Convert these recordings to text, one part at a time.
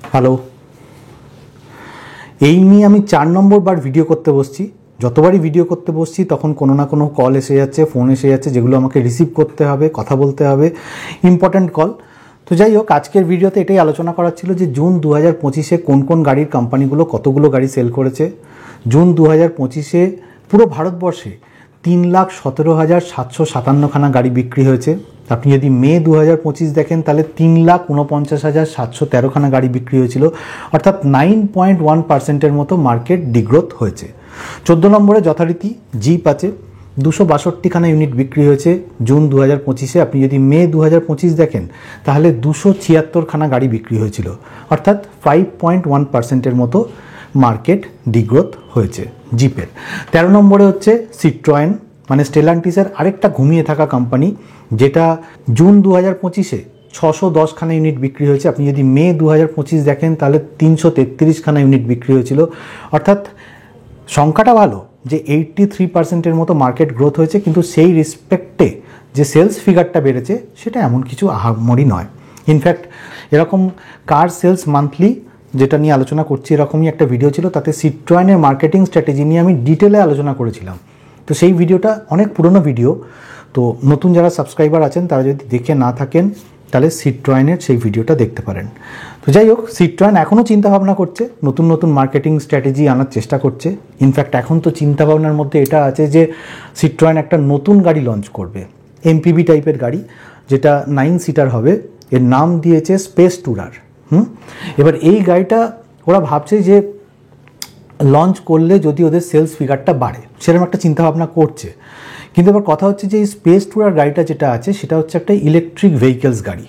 Hello, এই নিয়ে আমি 4 নম্বর বার ভিডিও করতে বসছি। যতবারই ভিডিও করতে বসছি তখন কোনো না কোনো কল এসে যাচ্ছে, ফোন এসে যাচ্ছে, যেগুলো আমাকে রিসিভ করতে হবে, কথা বলতে হবে, ইম্পর্ট্যান্ট কল। তো যাই হোক, আজকের ভিডিওতে এটাই আলোচনা করার ছিল যে জুন 2025-এ কোন কোন গাড়ির কোম্পানিগুলো কতগুলো গাড়ি সেল করেছে। জুন 2025-এ পুরো ভারতবর্ষে 3,17,757খানা গাড়ি বিক্রি হয়েছে। আপনি যদি মে 2025 দেখেন তাহলে 3,49,713খানা গাড়ি বিক্রি হয়েছিল, অর্থাৎ 9.1%-এর মতো মার্কেট ডিগ্রোথ হয়েছে। 14 নম্বরে যথারীতি জিপ আছে, 262খানা ইউনিট বিক্রি হয়েছে জুন 2025-এ। আপনি যদি মে 2025 দেখেন তাহলে 276খানা গাড়ি বিক্রি হয়েছিল, অর্থাৎ 5.1%-এর মতো মার্কেট ডিগ্রোথ হয়েছে জিপের। 13 নম্বরে হচ্ছে সিট্রয়েন, মানে স্টেলান্টিসের আরেকটা ঘুমিয়ে থাকা কোম্পানি, যেটা জুন 2025-এ 610খানা ইউনিট বিক্রি হয়েছে। আপনি যদি মে 2025 দেখেন তাহলে 333খানা ইউনিট বিক্রি হয়েছিল, অর্থাৎ সংখ্যাটা ভালো যে 83%-এর মতো মার্কেট গ্রোথ হয়েছে, কিন্তু সেই রেসপেক্টে যে সেলস ফিগারটা বেড়েছে সেটা এমন কিছু আহামরি নয়। ইনফ্যাক্ট এরকম কার সেলস মান্থলি যেটা নিয়ে আলোচনা করছি, এরকমই একটা ভিডিও ছিল, তাতে সিট্রয়েনের মার্কেটিং স্ট্র্যাটেজি নিয়ে আমি ডিটেলে আলোচনা করেছিলাম। তো সেই ভিডিওটা অনেক পুরনো ভিডিও, তো নতুন যারা সাবস্ক্রাইবার আছেন তারা যদি দেখে না থাকেন তাহলে সিট্রয়েনের সেই ভিডিওটা দেখতে পারেন। তো যাই হোক, সিট্রয়েন এখনও চিন্তাভাবনা করছে, নতুন নতুন মার্কেটিং স্ট্র্যাটেজি আনার চেষ্টা করছে। ইনফ্যাক্ট এখন তো চিন্তাভাবনার মধ্যে এটা আছে যে সিট্রয়েন একটা নতুন গাড়ি লঞ্চ করবে, এমপিভি টাইপের গাড়ি, যেটা 9 সিটার হবে। এর নাম দিয়েছে স্পেস টুরার। এবার এই গাড়িটা ওরা ভাবছে যে লঞ্চ করলে যদি ওদের সেলস ফিগারটা বাড়ে, সেরকম একটা চিন্তাভাবনা করছে। কিন্তু এবার কথা হচ্ছে যে এই স্পেস টুরার গাড়িটা যেটা আছে সেটা হচ্ছে একটা ইলেকট্রিক ভেহিকেলস গাড়ি,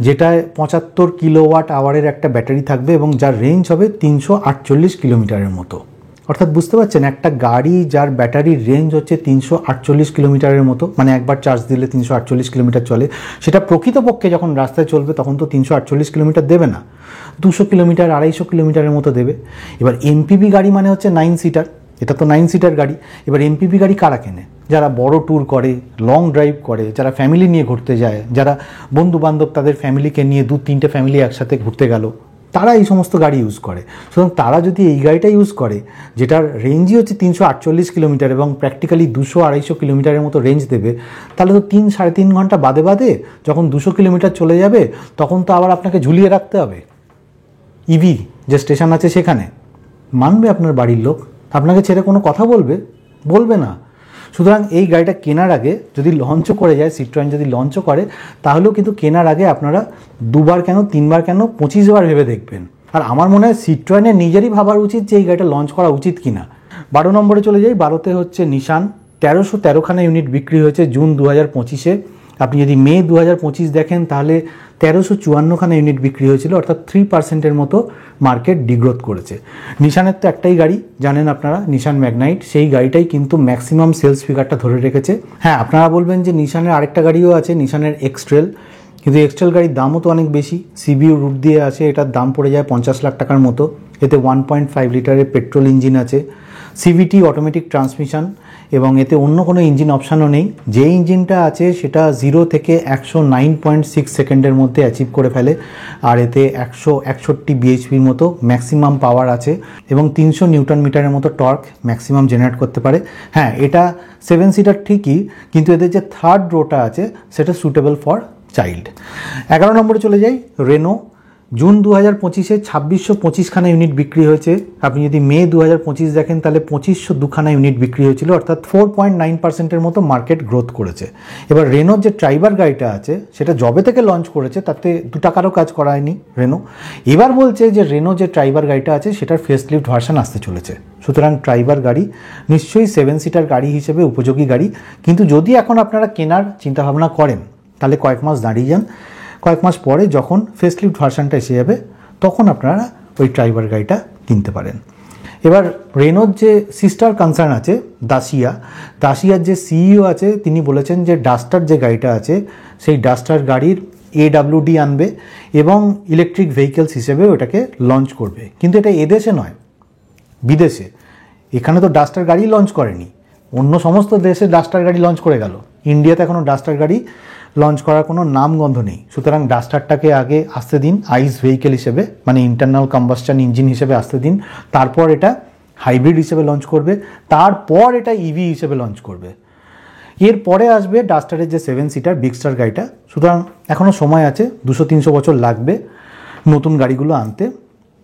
যেটায় 75 কিলোওয়াট আওয়ারের একটা ব্যাটারি থাকবে এবং যার রেঞ্জ হবে 348 কিলোমিটারের মতো। অর্থাৎ বুঝতে পারছেন, একটা গাড়ি যার ব্যাটারির রেঞ্জ হচ্ছে 348 কিলোমিটারের মতো, মানে একবার চার্জ দিলে 348 কিলোমিটার চলে, সেটা প্রকৃতপক্ষে যখন রাস্তায় চলবে তখন তো 348 কিলোমিটার দেবে না, 200 কিলোমিটার 250 কিলোমিটারের মতো দেবে। এবার এমপিভি গাড়ি মানে হচ্ছে 9 সিটার, এটা তো 9 সিটার গাড়ি। এবার এমপিভি গাড়ি কারা কেনে? যারা বড় ট্যুর করে, লং ড্রাইভ করে, যারা ফ্যামিলি নিয়ে ঘুরতে যায়, যারা বন্ধু বান্ধব তাদের ফ্যামিলিকে নিয়ে 2-3টে ফ্যামিলি একসাথে ঘুরতে গেল, তারা এই সমস্ত গাড়ি ইউজ করে। সুতরাং তারা যদি এই গাড়িটা ইউজ করে, যেটার রেঞ্জই হচ্ছে 348 কিলোমিটার এবং প্র্যাকটিক্যালি 200-250 কিলোমিটারের মতো রেঞ্জ দেবে, তাহলে তো 3-3.5 ঘন্টা বাদে বাদে যখন 200 কিলোমিটার চলে যাবে তখন তো আবার আপনাকে ঝুলিয়ে রাখতে হবে ইভি যে স্টেশন আছে সেখানে। মানবে আপনার বাড়ির লোক? আপনাকে ছেড়ে কোনো কথা বলবে না। সুতরাং এই গাড়িটা কেনার আগে যদি লঞ্চও করে যায়, সিট্রয়েন যদি লঞ্চও করে, তাহলেও কিন্তু কেনার আগে আপনারা 2বার কেন 3বার কেন 25 বার ভেবে দেখবেন। আর আমার মনে হয় সিট্রয়েনের নিজেরই ভাবার উচিত যে এই গাড়িটা লঞ্চ করা উচিত কিনা। 12 নম্বরে চলে যাই। 12তে হচ্ছে নিশান, 1313খানা ইউনিট বিক্রি হয়েছে জুন 2025-এ। আপনি যদি মে 2025 দেখেন তাহলে 1354খানা ইউনিট বিক্রি হয়েছিল, অর্থাৎ 3%-এর মতো মার্কেট ডিগ্রোথ করেছে। নিশানের তো একটাই গাড়ি জানেন আপনারা, নিশান ম্যাগনাইট, সেই গাড়িটাই কিন্তু ম্যাক্সিমাম সেলস ফিগারটা ধরে রেখেছে। হ্যাঁ, আপনারা বলবেন যে নিশানের আরেকটা গাড়িও আছে, নিশানের এক্সট্রেল, কিন্তু এক্সট্রেল গাড়ির দামও তো অনেক বেশি, সিবিইউ রুট দিয়ে আছে, এটার দাম পড়ে যায় 50 লাখ টাকার মতো। এতে 1.5 লিটারের পেট্রোল ইঞ্জিন আছে, সিভিটি অটোমেটিক ট্রান্সমিশন, এবং এতে অন্য কোনো ইঞ্জিন অপশানও নেই। যে ইঞ্জিনটা আছে সেটা 0 থেকে 109.6 সেকেন্ডের মধ্যে অ্যাচিভ করে ফেলে, আর এতে 161 বিএইচপির মতো ম্যাক্সিমাম পাওয়ার আছে এবং 300 নিউটন মিটারের মতো টর্ক ম্যাক্সিমাম জেনারেট করতে পারে। হ্যাঁ, এটা 7 সিটার ঠিকই, কিন্তু এদের যে থার্ড রোটা আছে সেটা সুটেবল ফর চাইল্ড। 11 নম্বরে চলে যাই। রেনো, জুন 2025-এ 2625খানা ইউনিট বিক্রি হয়েছে। আপনি যদি মে 2025 দেখেন তাহলে 2502খানা ইউনিট বিক্রি হয়েছিল, অর্থাৎ 4.9%-এর মতো মার্কেট গ্রোথ করেছে। এবার রেনোর যে ট্রাইবার গাড়িটা আছে সেটা যবে থেকে লঞ্চ করেছে তাতে 2 টাকারও কাজ করায়নি রেনো। এবার বলছে যে রেনো যে ট্রাইবার গাড়িটা আছে সেটার ফেসলিফট ভার্সন আসতে চলেছে। সুতরাং ট্রাইবার গাড়ি নিশ্চয়ই 7 সিটার গাড়ি হিসেবে উপযোগী গাড়ি, কিন্তু যদি এখন আপনারা কেনার চিন্তাভাবনা করেন তাহলে কয়েক মাস দাঁড়িয়ে যান। কয়েক মাস পরে যখন ফেসলিফট ভার্সনটা এসে যাবে তখন আপনারা ওই ট্রাইবার গাড়িটা কিনতে পারেন। এবার রেনোর যে সিস্টার কনসার্ন আছে দাসিয়ার যে সিইও আছে তিনি বলেছেন যে ডাস্টার যে গাড়িটা আছে সেই ডাস্টার গাড়ির AWD আনবে এবং ইলেকট্রিক ভেহিকেলস হিসেবে ওটাকে লঞ্চ করবে, কিন্তু এটা এদেশে নয়, বিদেশে। এখানে তো ডাস্টার গাড়ি লঞ্চ করেনি, অন্য সমস্ত দেশে ডাস্টার গাড়ি লঞ্চ করে গেল, ইন্ডিয়াতে এখনও ডাস্টার গাড়ি লঞ্চ করার কোনো নামগন্ধ নেই। সুতরাং ডাস্টারটাকে আগে আসতে দিন আইস ভেহিকেল হিসেবে, মানে ইন্টারনাল কম্বাসশন ইঞ্জিন হিসেবে আসতে দিন, তারপর এটা হাইব্রিড হিসেবে লঞ্চ করবে, তারপর এটা ইভি হিসেবে লঞ্চ করবে। এরপরে আসবে ডাস্টারের যে 7 সিটার বিগ স্টার গাড়িটা। সুতরাং এখনও সময় আছে, 200-300 বছর লাগবে নতুন গাড়িগুলো আনতে।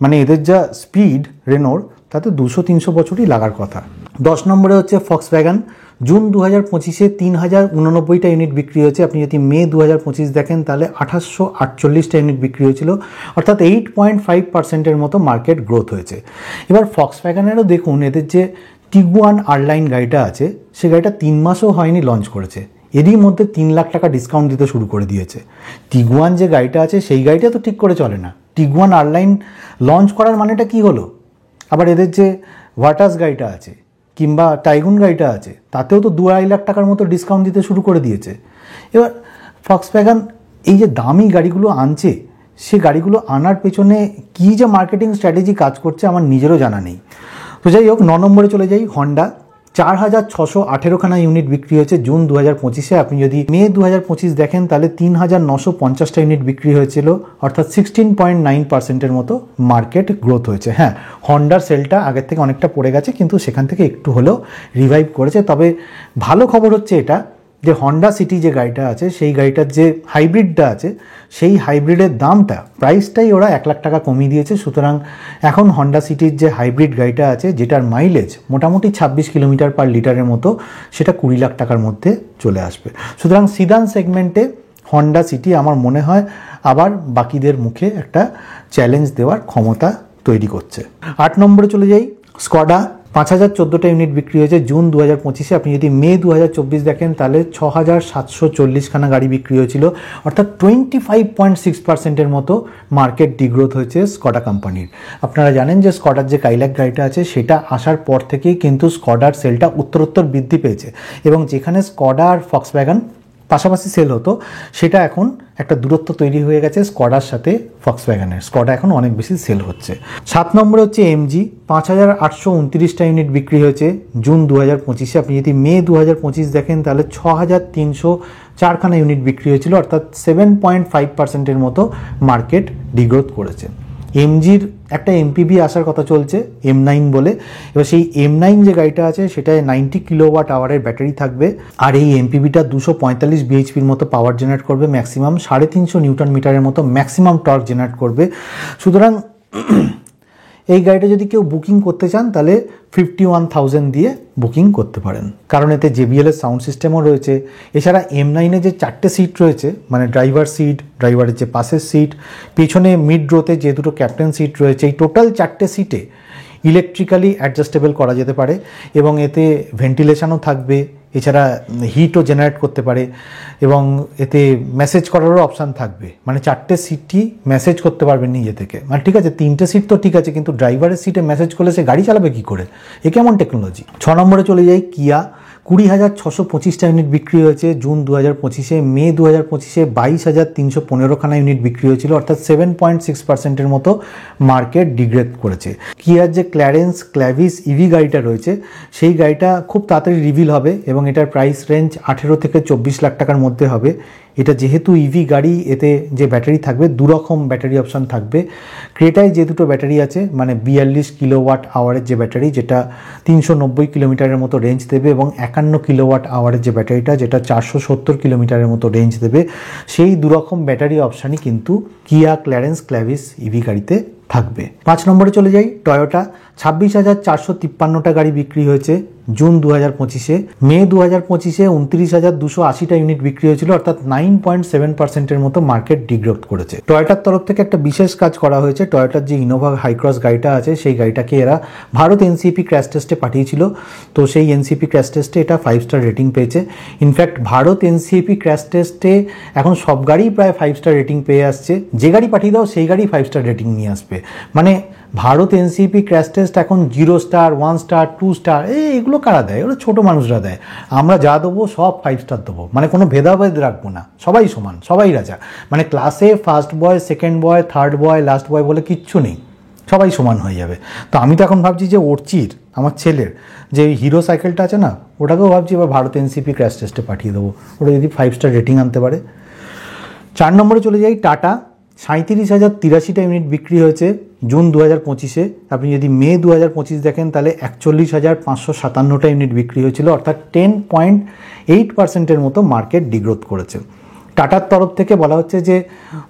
মানে এদের যা স্পিড রেনোর, তাতে 200-300 বছরই লাগার কথা। 10 নম্বরে হচ্ছে ফক্সওয়াগন। জুন 2025-এ 3089টা ইউনিট বিক্রি হয়েছে। আপনি যদি মে 2025 দেখেন তাহলে 2848টা ইউনিট বিক্রি হয়েছিল, অর্থাৎ 8.5%-এর মতো মার্কেট গ্রোথ হয়েছে। এবার ফক্সওয়াগনেরও দেখুন, এদের যে টিগুয়ান আরলাইন গাড়িটা আছে, সে গাড়িটা 3 মাসও হয়নি লঞ্চ করেছে, এরই মধ্যে 3 লাখ টাকা ডিসকাউন্ট দিতে শুরু করে দিয়েছে। টিগুয়ান যে গাড়িটা আছে সেই গাড়িটা তো ঠিক করে চলে না। টিগুয়ান আরলাইন লঞ্চ করার মানেটা কি হলো? আবার এদের যে ওয়াটাস গাড়িটা আছে কিংবা টাইগুন গাড়িটা আছে, তাতেও তো 2-2.5 লাখ টাকার মতো ডিসকাউন্ট দিতে শুরু করে দিয়েছে। এবার ফক্সওয়াগন এই যে দামি গাড়িগুলো আনছে, সে গাড়িগুলো আনার পেছনে কী যে মার্কেটিং স্ট্র্যাটেজি কাজ করছে আমার নিজেরও জানা নেই। তো যাই হোক, 9 নম্বরে চলে যাই। হন্ডা 4618খানা ইউনিট বিক্রি হয়েছে জুন 2025-এ। আপনি যদি মে 2025 দেখেন তাহলে 3950টা ইউনিট বিক্রি হয়েছিল, অর্থাৎ 16.9%-এর মতো মার্কেট গ্রোথ হয়েছে। হ্যাঁ, হন্ডার সেলটা আগের থেকে অনেকটা পড়ে গেছে, কিন্তু সেখান থেকে একটু হলেও রিভাইভ করেছে। তবে ভালো খবর হচ্ছে এটা যে হন্ডা সিটি যে গাড়িটা আছে, সেই গাড়িটার যে হাইব্রিডটা আছে, সেই হাইব্রিডের দামটা, প্রাইসটাই ওরা 1 লাখ টাকা কমিয়ে দিয়েছে। সুতরাং এখন হন্ডা সিটির যে হাইব্রিড গাড়িটা আছে, যেটার মাইলেজ মোটামুটি 26 কিলোমিটার পার লিটারের মতো, সেটা 20 লাখ টাকার মধ্যে চলে আসবে। সুতরাং সিদান সেগমেন্টে হন্ডা সিটি আমার মনে হয় আবার বাকিদের মুখে একটা চ্যালেঞ্জ দেওয়ার ক্ষমতা তৈরি করছে। 8 নম্বরে চলে যাই। স্কডা 5014টা ইউনিট বিক্রি হয়েছে জুন 2025-এ। আপনি যদি মে 2024 দেখেন তাহলে 6740খানা গাড়ি বিক্রি হয়েছিল, অর্থাৎ 25.6%-এর মতো মার্কেট ডিগ্রোথ হয়েছে স্কডা কোম্পানির। আপনারা জানেন যে স্কডার যে কাইলাক গাড়িটা আছে, সেটা আসার পর থেকেই কিন্তু স্কডার সেলটা উত্তরোত্তর বৃদ্ধি পেয়েছে, এবং যেখানে স্কডা আর ফক্সওয়াগন পাশাপাশি সেল হতো, সেটা এখন একটা দূরত্ব তৈরি হয়ে গেছে স্কডার সাথে ফক্সওয়াগনের। স্কডা এখন অনেক বেশি সেল হচ্ছে। 7 নম্বরে হচ্ছে এমজি 5829টা ইউনিট বিক্রি হয়েছে জুন 2025-এ। আপনি যদি মে 2025 দেখেন তাহলে 6304খানা ইউনিট বিক্রি হয়েছিল, অর্থাৎ 7.5%-এর মতো মার্কেট ডিগ্রোথ করেছে। এমজির একটা এমপিভি আসার কথা চলছে M9 বলে। এবার সেই M9 যে গাড়িটা আছে, সেটায় 90 কিলোওয়াট আওয়ারের ব্যাটারি থাকবে, আর এই এমপিভিটা 245 বিএইচপির মতো পাওয়ার জেনারেট করবে, ম্যাক্সিমাম 350 নিউটন মিটারের মতো ম্যাক্সিমাম টর্ক জেনারেট করবে। সুতরাং এই গাড়িটা যদি কেউ বুকিং করতে চান তাহলে 51,000 দিয়ে বুকিং করতে পারেন, কারণ এতে JBL এর সাউন্ড সিস্টেমও রয়েছে। এছাড়া M9-এ যে 4টে সিট রয়েছে, মানে ড্রাইভার সিট, ড্রাইভারের যে পাশের সিট, পেছনে মিড রোতে যে দুটো ক্যাপ্টেন সিট রয়েছে, এই টোটাল 4টে সিটে ইলেকট্রিক্যালি অ্যাডজাস্টেবল করা যেতে পারে, এবং এতে ভেন্টিলেশনও থাকবে। এছাড়া হিটও জেনারেট করতে পারে, এবং এতে মেসেজ করারও অপশান থাকবে, মানে 4টে সিটই মেসেজ করতে পারবেন নিজে থেকে। মানে ঠিক আছে, 3টে সিট তো ঠিক আছে, কিন্তু ড্রাইভারের সিটে মেসেজ করলে সে গাড়ি চালাবে কী করে? এ কেমন টেকনোলজি? 6 নম্বরে চলে যাই। কিয়া 20,625টা ইউনিট বিক্রি হয়েছে জুন 2025-এ। মে 2025-এ 22,315খানা ইউনিট বিক্রি হয়েছিল, অর্থাৎ 7.6%-এর মতো মার্কেট ডিগ্রেড করেছে। কিয়ার যে ক্ল্যারেন্স ক্ল্যাভিস ইভি গাড়িটা রয়েছে, সেই গাড়িটা খুব তাড়াতাড়ি রিভিল হবে, এবং এটার প্রাইস রেঞ্জ 18 থেকে 24 লাখ টাকার মধ্যে হবে। এটা যেহেতু ইভি গাড়ি, এতে যে ব্যাটারি থাকবে, দুরকম ব্যাটারি অপশান থাকবে। ক্রেটায় যে দুটো ব্যাটারি আছে, মানে 42 কিলোওয়াট আওয়ারের যে ব্যাটারি, যেটা 390 কিলোমিটারের মতো রেঞ্জ দেবে, এবং 51 কিলোওয়াট আওয়ারের যে ব্যাটারিটা, যেটা 470 কিলোমিটারের মতো রেঞ্জ দেবে, সেই দুরকম ব্যাটারি অপশানই কিন্তু কিয়া ক্ল্যারেন্স ক্ল্যাভিস ইভি গাড়িতে থাকবে। 5 নম্বরে চলে যাই। টয়োটা 26,453টা গাড়ি বিক্রি হয়েছে জুন 2025-এ। মে 2025-এ 29,280টা ইউনিট বিক্রি হয়েছিল, অর্থাৎ 9.7%-এর মতো মার্কেট ডিগ্রোথ করেছে। টয়োটার তরফ থেকে একটা বিশেষ কাজ করা হয়েছে। টয়োটার যে ইনোভা হাইক্রস গাড়িটা আছে, সেই গাড়িটাকে এরা ভারত এনসিপি ক্র্যাশ টেস্টে পাঠিয়েছিল। তো সেই এনসিপি ক্র্যাশ টেস্টে এটা 5 স্টার রেটিং পেয়েছে। ইনফ্যাক্ট ভারত এনসিপি ক্র্যাশ টেস্টে এখন সব গাড়ি প্রায় 5 স্টার রেটিং পেয়ে আসছে। যে গাড়ি পাঠিয়ে দাও সেই গাড়ি 5 স্টার রেটিং নিয়ে আসবে। মানে ভারত এনসিপি ক্র্যাশ টেস্ট এখন 0 স্টার, 1 স্টার, 2 স্টার, এগুলো কারা দেয়? ওরা ছোটো মানুষরা দেয়। আমরা যা দেবো সব 5 স্টার দেবো, মানে কোনো ভেদাভেদ রাখবো না, সবাই সমান, সবাই রাজা। মানে ক্লাসে first boy, second boy, third বয়, লাস্ট বয় বলে কিচ্ছু নেই, সবাই সমান হয়ে যাবে। তো আমি তো এখন ভাবছি যে অর্চির আমার ছেলের যে হিরো সাইকেলটা আছে না, ওটাকেও ভাবছি এবার ভারত এনসিপি ক্র্যাশ টেস্টে পাঠিয়ে দেবো, ওটা যদি 5 স্টার রেটিং আনতে পারে। 4 নম্বরে চলে যাই, টাটা 37,083টা ইউনিট বিক্রি হয়েছে জুন 2025-এ। আপনি যদি মে 2025 দেখেন তাহলে 41,557টা ইউনিট বিক্রি হয়েছিল, অর্থাৎ 10.8%-এর মতো মার্কেট ডিগ্রোথ করেছে। টাটার তরফ থেকে বলা হচ্ছে যে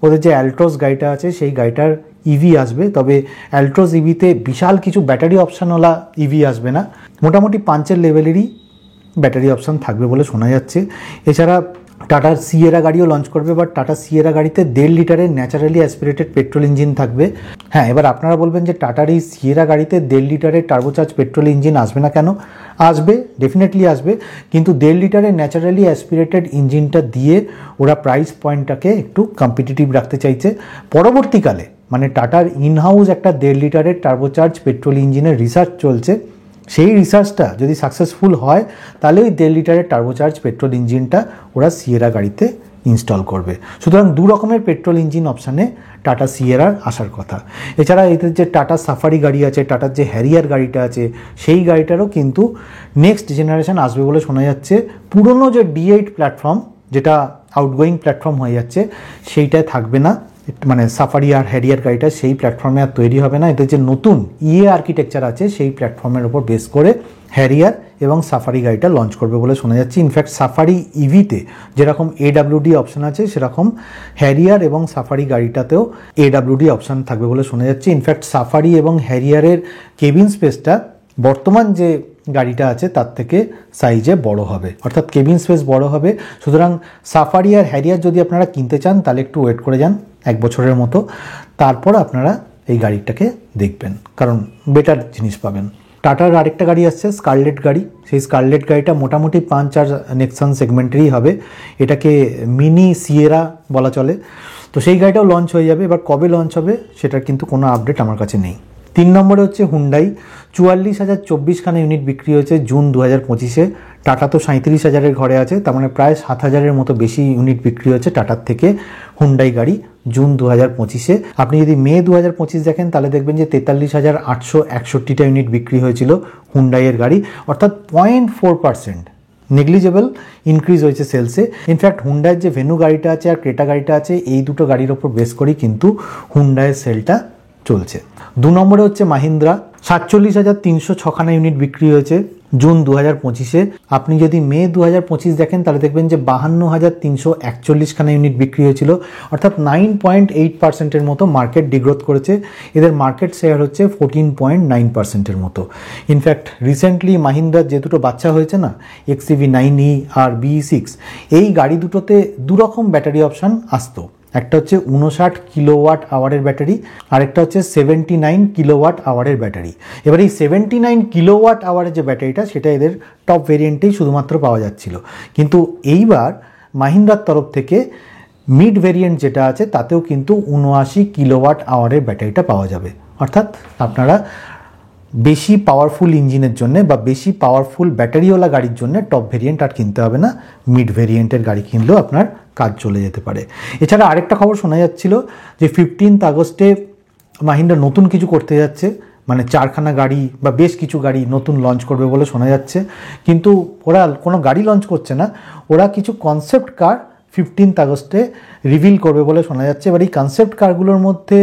ওদের যে অ্যালট্রোস গাড়িটা আছে সেই গাড়িটার ইভি আসবে, তবে অ্যালট্রোস ইভিতে বিশাল কিছু ব্যাটারি অপশানওয়ালা ইভি আসবে না, মোটামুটি 5-এর লেভেলেরই ব্যাটারি অপশান থাকবে বলে শোনা যাচ্ছে। এছাড়া টাটার সিয়েরা গাড়িও লঞ্চ করবে, বাট টাটা সিয়েরা গাড়িতে 1.5 লিটারের ন্যাচারালি অ্যাসপিরেটেড পেট্রোল ইঞ্জিন থাকবে। হ্যাঁ, এবার আপনারা বলবেন যে টাটার এই সিয়েরা গাড়িতে 1.5 লিটারের টার্বোচার্জ পেট্রোল ইঞ্জিন আসবে না কেন? আসবে, ডেফিনেটলি আসবে, কিন্তু 1.5 লিটারের ন্যাচারালি অ্যাসপিরেটেড ইঞ্জিনটা দিয়ে ওরা প্রাইস পয়েন্টটাকে একটু কম্পিটিটিভ রাখতে চাইছে। পরবর্তীকালে মানে টাটার ইনহাউস একটা 1.5 লিটারের টার্বোচার্জ পেট্রোল ইঞ্জিনের রিসার্চ চলছে, সেই রিসার্চটা যদি সাকসেসফুল হয় তাহলে ওই 1.5 লিটারের টার্বোচার্জ পেট্রোল ইঞ্জিনটা ওরা সিয়েরা গাড়িতে ইনস্টল করবে। সুতরাং 2 রকমের পেট্রোল ইঞ্জিন অপশানে টাটা সিয়েরার আসার কথা। এছাড়া এদের যে টাটা সাফারি গাড়ি আছে, টাটার যে হ্যারিয়ার গাড়িটা আছে, সেই গাড়িটারও কিন্তু নেক্সট জেনারেশন আসবে বলে শোনা যাচ্ছে। পুরনো যে D8 প্ল্যাটফর্ম, যেটা আউটগোয়িং প্ল্যাটফর্ম হয়ে যাচ্ছে, সেইটায় থাকবে না, মানে সাফারি আর হ্যারিয়ার গাড়িটা সেই প্ল্যাটফর্মে আর তৈরি হবে না। এদের যে নতুন আর্কিটেকচার আছে সেই প্ল্যাটফর্মের ওপর বেস করে হ্যারিয়ার এবং সাফারি গাড়িটা লঞ্চ করবে বলে শোনা যাচ্ছে। ইনফ্যাক্ট সাফারি ইভিতে যেরকম AWD অপশান আছে, সেরকম হ্যারিয়ার এবং সাফারি গাড়িটাতেও AWD অপশান থাকবে বলে শোনা যাচ্ছে। ইনফ্যাক্ট সাফারি এবং হ্যারিয়ারের কেবিন স্পেসটা বর্তমান যে গাড়িটা আছে তার থেকে সাইজে বড় হবে, অর্থাৎ কেবিন স্পেস বড় হবে। সুতরাং সাফারি আর হ্যারিয়ার যদি আপনারা কিনতে চান তাহলে একটু ওয়েট করে যান 1 বছরের মতো, তারপর আপনারা এই গাড়িটাকে দেখবেন, কারণ বেটার জিনিস পাবেন। টাটার আরেকটা গাড়ি আসছে স্কারলেট গাড়ি, সেই স্কারলেট গাড়িটা মোটামুটি পাঞ্চ আর নেক্সন সেগমেন্টেরই হবে, এটাকে মিনি সিয়েরা বলা চলে। তো সেই গাড়িটাও লঞ্চ হয়ে যাবে, এবার কবে লঞ্চ হবে সেটার কিন্তু কোনো আপডেট আমার কাছে নেই। 3 নম্বরে হচ্ছে হুন্ডাই, 44,024খানা ইউনিট বিক্রি হয়েছে জুন 2025-এ। টাটা তো 37,000-এর ঘরে আছে, তার মানে প্রায় 7,000-এর মতো বেশি ইউনিট বিক্রি হয়েছে টাটার থেকে হুন্ডাই গাড়ি জুন 2025-এ। আপনি যদি মে 2025 দেখেন তাহলে দেখবেন যে 43,861টা ইউনিট বিক্রি হয়েছিল হুন্ডাইয়ের গাড়ি, অর্থাৎ 0.4% নেগলিজেবল ইনক্রিজ হয়েছে সেলসে। ইনফ্যাক্ট হুন্ডাইয়ের যে ভেনু গাড়িটা আছে আর ক্রেটা গাড়িটা আছে, এই দুটো গাড়ির ওপর বেস করেই কিন্তু হুন্ডাইয়ের সেলটা চলছে। 2 নম্বরে হচ্ছে মাহিন্দ্রা, 47,306খানা ইউনিট বিক্রি হয়েছে জুন 2025-এ। আপনি যদি মে 2025 দেখেন তাহলে দেখবেন যে 52,341খানা ইউনিট বিক্রি হয়েছিল, অর্থাৎ 9.8%-এর মতো মার্কেট ডিগ্রোথ করেছে। এদের মার্কেট শেয়ার হচ্ছে 14.9%-এর মতো। ইনফ্যাক্ট রিসেন্টলি মাহিন্দ্রার যে দুটো বাচ্চা হয়েছে না, XEV9e আর BE6, এই গাড়ি দুটোতে 2 রকম ব্যাটারি অপশান আসতো। একটা হচ্ছে 59 কিলোওয়াট আওয়ারের ব্যাটারি, আরেকটা হচ্ছে 79 কিলোওয়াট আওয়ারের ব্যাটারি। এবার এই 79 কিলোওয়াট আওয়ারের যে ব্যাটারিটা, সেটা এদের টপ ভেরিয়েন্টেই শুধুমাত্র পাওয়া যাচ্ছিল, কিন্তু এইবার মাহিন্দ্রার তরফ থেকে মিড ভেরিয়েন্ট যেটা আছে তাতেও কিন্তু 79 কিলোওয়াট আওয়ারের ব্যাটারিটা পাওয়া যাবে। অর্থাৎ আপনারা বেশি পাওয়ারফুল ইঞ্জিনের জন্য বা বেশি পাওয়ারফুল ব্যাটারিওয়ালা গাড়ির জন্য টপ ভেরিয়েন্ট আর কিনতে হবে না, মিড ভেরিয়েন্টের গাড়ি কিনলেও আপনার কাজ চলে যেতে পারে। এছাড়া আরেকটা খবর শোনা যাচ্ছিল যে 15 আগস্টে মাহিন্দ্রা নতুন কিছু করতে যাচ্ছে, মানে 4খানা গাড়ি বা বেশ কিছু গাড়ি নতুন লঞ্চ করবে বলে শোনা যাচ্ছে। কিন্তু ওরা কোনো গাড়ি লঞ্চ করছে না, ওরা কিছু কনসেপ্ট কার 15 আগস্টে রিভিল করবে বলে শোনা যাচ্ছে। এবার এই কনসেপ্ট কারগুলোর মধ্যে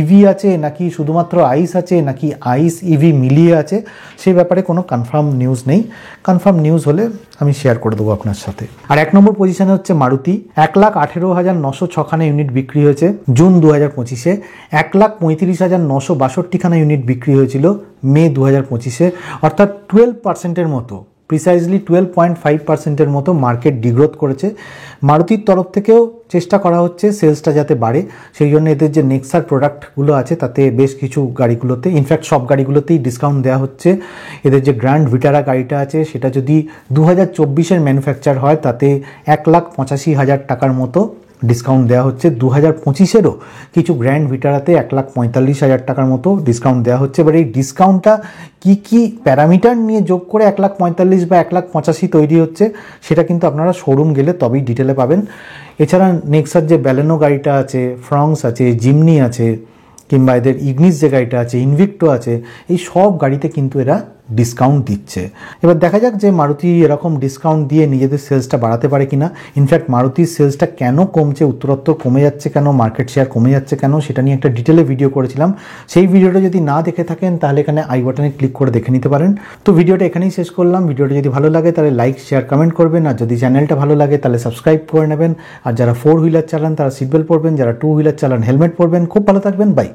ইভি আছে নাকি শুধুমাত্র আইস আছে নাকি আইস ইভি মিলিয়ে আছে, সেই ব্যাপারে কোনো কনফার্ম নিউজ নেই। কনফার্ম নিউজ হলে আমি শেয়ার করে দেবো আপনার সাথে। আর 1 নম্বর পজিশনে হচ্ছে মারুতি, 1,18,906খানা ইউনিট বিক্রি হয়েছে জুন 2025-এ। 1,35,962খানা ইউনিট বিক্রি হয়েছিল মে 2025-এ, অর্থাৎ 12%-এর মতো, প্রিসাইজলি 12.5%-এর মতো মার্কেট ডিগ্রোথ করেছে। মারুতির তরফ থেকেও চেষ্টা করা হচ্ছে সেলসটা যাতে বাড়ে, সেই জন্য এদের যে নেক্সার প্রোডাক্টগুলো আছে তাতে বেশ কিছু গাড়িগুলোতে, ইনফ্যাক্ট সব গাড়িগুলোতেই ডিসকাউন্ট দেওয়া হচ্ছে। এদের যে গ্র্যান্ড ভিটারা গাড়িটা আছে সেটা যদি 2024-এর ম্যানুফ্যাকচার হয় তাতে 1,85,000 টাকার মতো ডিসকাউন্ট দেওয়া হচ্ছে। 2025-এরও কিছু গ্র্যান্ড ভিটারাতে 1,45,000 টাকার মতো ডিসকাউন্ট দেওয়া হচ্ছে। এবার এই ডিসকাউন্টটা কি কি প্যারামিটার নিয়ে যোগ করে 1,45,000 বা 1,85,000 তৈরি হচ্ছে সেটা কিন্তু আপনারা শোরুম গেলে তবেই ডিটেলে পাবেন। এছাড়া নেক্সার যে ব্যালেনো গাড়িটা আছে, ফ্রংস আছে, জিমনি আছে, কিংবা এদের ইগনিস যে গাড়িটা আছে, ইনভিক্টো আছে, এই সব গাড়িতে কিন্তু এরা ডিসকাউন্ট দিচ্ছে। এবার দেখা যাক যে মারুতি এরকম ডিসকাউন্ট দিয়ে নিজেদের সেলসটা বাড়াতে পারে কিনা। ইনফ্যাক্ট মারুতির সেলসটা কেন কমছে, উত্তরোত্তর কমে যাচ্ছে কেন, মার্কেট শেয়ার কমে যাচ্ছে কেন, সেটা নিয়ে একটা ডিটেলে ভিডিও করেছিলাম। সেই ভিডিওটা যদি না দেখে থাকেন তাহলে এখানে আই বাটনে ক্লিক করে দেখে নিতে পারেন। তো ভিডিওটা এখানেই শেষ করলাম। ভিডিওটা যদি ভালো লাগে তাহলে লাইক, শেয়ার, কমেন্ট করবেন, আর যদি চ্যানেলটা ভালো লাগে তাহলে সাবস্ক্রাইব করে নেবেন। আর যারা 4 হুইলার চালান তারা সিট বেল্ট পরবেন, যারা 2 হুইলার চালান হেলমেট পরবেন। খুব ভালো থাকবেন, বাই।